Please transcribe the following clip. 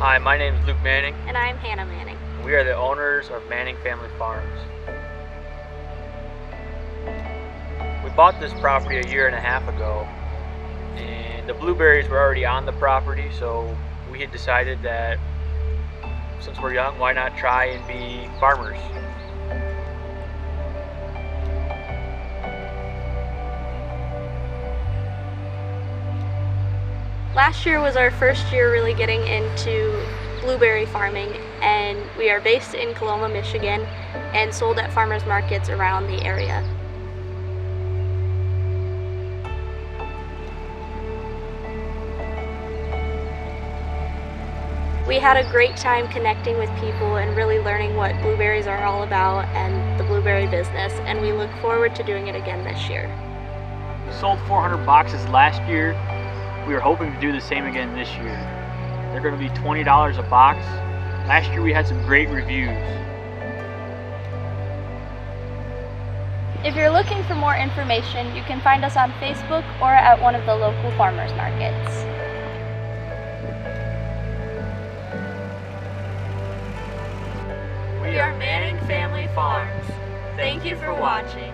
Hi, my name is Luke Manning. And I'm Hannah Manning. We are the owners of Manning Family Farms. We bought this property a year and a half ago, and the blueberries were already on the property, so we had decided that since we're young, why not try and be farmers? Last year was our first year really getting into blueberry farming, and we are based in Coloma, Michigan, and sold at farmers markets around the area. We had a great time connecting with people and really learning what blueberries are all about and the blueberry business, and we look forward to doing it again this year. We sold 400 boxes last year. We are hoping to do the same again this year. They're going to be $20 a box. Last year we had some great reviews. If you're looking for more information, you can find us on Facebook or at one of the local farmers markets. We are Manning Family Farms. Thank you for watching.